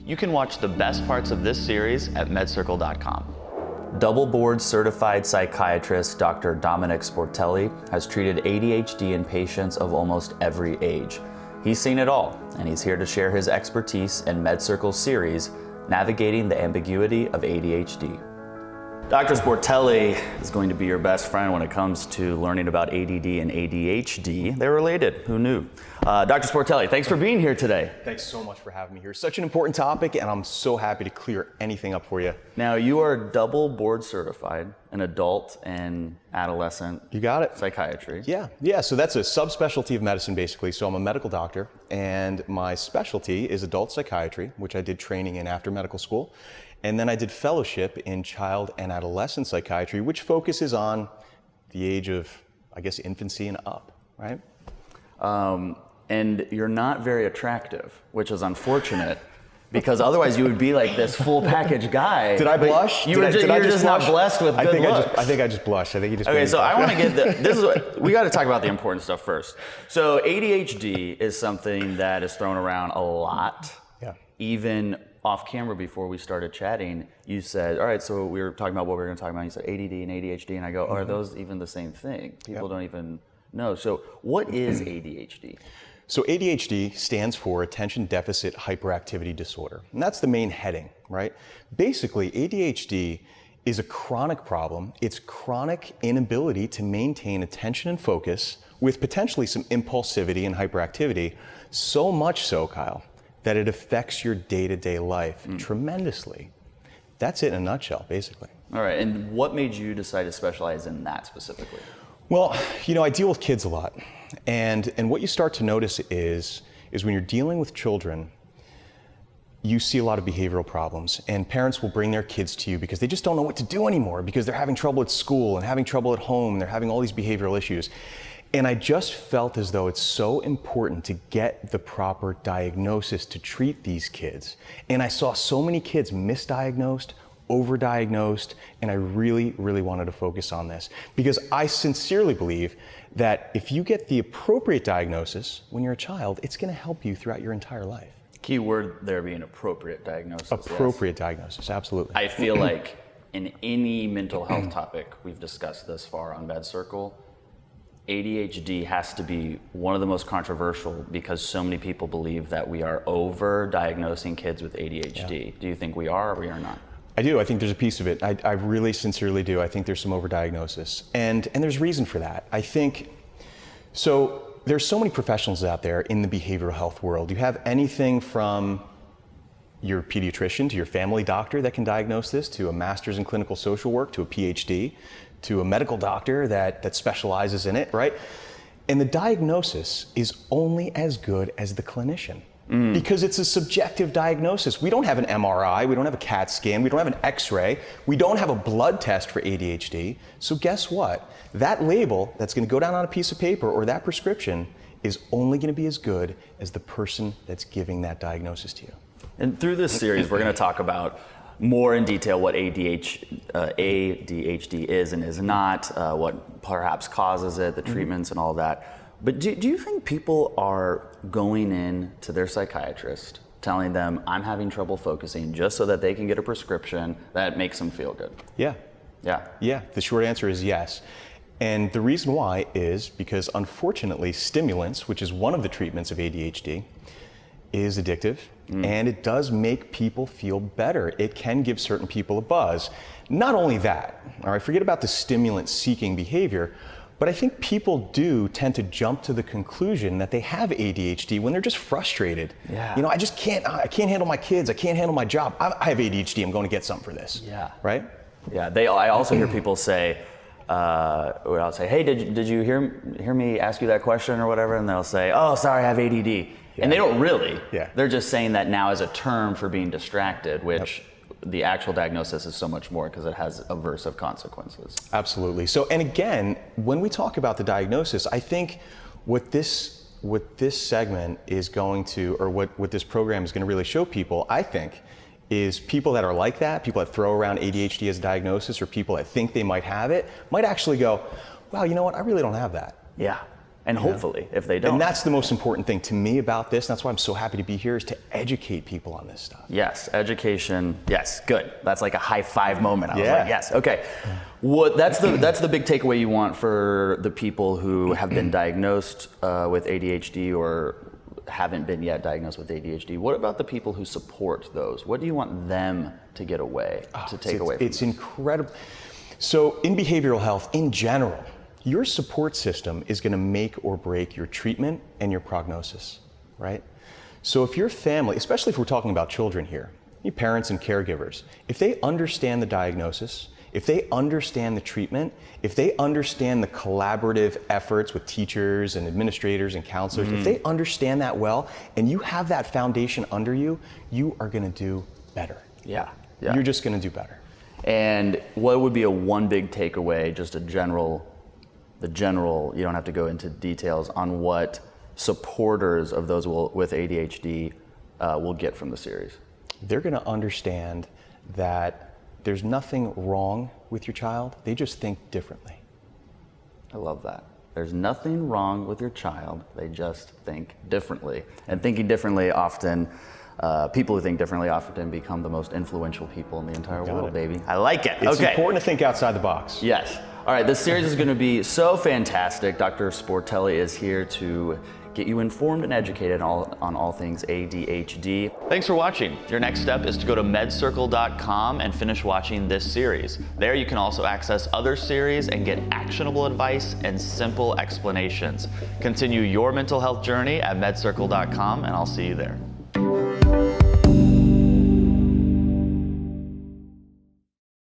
You can watch the best parts of this series at MedCircle.com. Double board certified psychiatrist Dr. Dr Sportelli has treated ADHD in patients of almost every age. He's seen it all, and he's here to share his expertise in MedCircle's series, Navigating the Ambiguity of ADHD. Dr. Sportelli is going to be your best friend when it comes to learning about ADD and ADHD. They're related, who knew? Dr. Sportelli, thanks for being here today. Thanks so much for having me here. Such an important topic, and I'm so happy to clear anything up for you. Now, you are double board certified in adult and adolescent You got it. psychiatry. Yeah, so that's a subspecialty of medicine, basically. So I'm a medical doctor, and my specialty is adult psychiatry, which I did training in after medical school. And then I did fellowship in child and adolescent psychiatry, which focuses on the age of, I guess, infancy and up, right? And you're not very attractive, which is unfortunate, because otherwise you would be like this full package guy. Did I blush? You're just not blessed with good looks. I think I just blushed. I think you just. Okay, so I want to get this is what we got to talk about, the important stuff first. So ADHD is something that is thrown around a lot. Yeah. Even off camera before we started chatting, you said, all right, so we were talking about what we were going to talk about. You said ADD and ADHD, and I go, are those even the same thing? People don't even know. So what is ADHD? So ADHD stands for Attention Deficit Hyperactivity Disorder, and that's the main heading, right? Basically, ADHD is a chronic problem. It's chronic inability to maintain attention and focus with potentially some impulsivity and hyperactivity, so much so, Kyle, that it affects your day-to-day life tremendously. That's it in a nutshell, basically. All right, and what made you decide to specialize in that specifically? Well, I deal with kids a lot, and what you start to notice is when you're dealing with children, you see a lot of behavioral problems, and parents will bring their kids to you because they just don't know what to do anymore, because they're having trouble at school and having trouble at home, and they're having all these behavioral issues. And I just felt as though it's so important to get the proper diagnosis to treat these kids. And I saw so many kids misdiagnosed, overdiagnosed, and I really, really wanted to focus on this because I sincerely believe that if you get the appropriate diagnosis when you're a child, it's going to help you throughout your entire life. Key word there being appropriate diagnosis. Appropriate diagnosis, absolutely. I feel like in any mental health topic we've discussed this far on MedCircle, ADHD has to be one of the most controversial because so many people believe that we are over-diagnosing kids with ADHD. Yeah. Do you think we are or we are not? I do. I think there's a piece of it. I really sincerely do. I think there's some overdiagnosis. And there's reason for that. I think, so there's so many professionals out there in the behavioral health world. You have anything from your pediatrician to your family doctor that can diagnose this, to a master's in clinical social work, to a PhD, to a medical doctor that specializes in it, right? And the diagnosis is only as good as the clinician because it's a subjective diagnosis. We don't have an MRI, we don't have a CAT scan, we don't have an X-ray, we don't have a blood test for ADHD. So guess what? That label that's gonna go down on a piece of paper or that prescription is only gonna be as good as the person that's giving that diagnosis to you. And through this series, we're gonna talk about more in detail what ADHD is and is not, what perhaps causes it, the treatments and all that. But do you think people are going in to their psychiatrist telling them, I'm having trouble focusing, just so that they can get a prescription that makes them feel good? Yeah. The short answer is yes. And the reason why is because unfortunately stimulants, which is one of the treatments of ADHD, is addictive, and it does make people feel better. It can give certain people a buzz. Not only that, all right, forget about the stimulant-seeking behavior, but I think people do tend to jump to the conclusion that they have ADHD when they're just frustrated. Yeah. I can't handle my kids, I can't handle my job. I have ADHD, I'm going to get something for this. Yeah. Right? Yeah, I also hear people say, I'll say, hey, did you hear me ask you that question or whatever? And they'll say, oh, sorry, I have ADD. Yeah. And they don't really. Yeah. They're just saying that now as a term for being distracted, which the actual diagnosis is so much more because it has aversive consequences. Absolutely. So, and again, when we talk about the diagnosis, I think what this segment is going to, or what this program is going to really show people, I think, is people that are like that, people that throw around ADHD as a diagnosis, or people that think they might have it, might actually go, wow, you know what, I really don't have that. Yeah. And hopefully, if they don't. And that's the most important thing to me about this. That's why I'm so happy to be here, is to educate people on this stuff. Yes, education. Yes, good. That's like a high five moment. I was Yeah. like, yes, okay. That's the big takeaway you want for the people who have been diagnosed with ADHD or haven't been yet diagnosed with ADHD. What about the people who support those? What do you want them to get away, to take away from It's this? incredible. So in behavioral health, in general, your support system is going to make or break your treatment and your prognosis, right? So if your family, especially if we're talking about children here, your parents and caregivers, if they understand the diagnosis, if they understand the treatment, if they understand the collaborative efforts with teachers and administrators and counselors, if they understand that well, and you have that foundation under you, you are going to do better. Yeah. You're just going to do better. And what would be a one big takeaway, just the general, you don't have to go into details on what supporters of those with ADHD will get from the series? They're going to understand that there's nothing wrong with your child. They just think differently. I love that. There's nothing wrong with your child. They just think differently. And thinking differently often, people who think differently often become the most influential people in the entire world, baby. I like it. It's okay. important to think outside the box. Yes. All right, this series is going to be so fantastic. Dr. Sportelli is here to get you informed and educated on all things ADHD. Thanks for watching. Your next step is to go to MedCircle.com and finish watching this series. There you can also access other series and get actionable advice and simple explanations. Continue your mental health journey at MedCircle.com, and I'll see you there.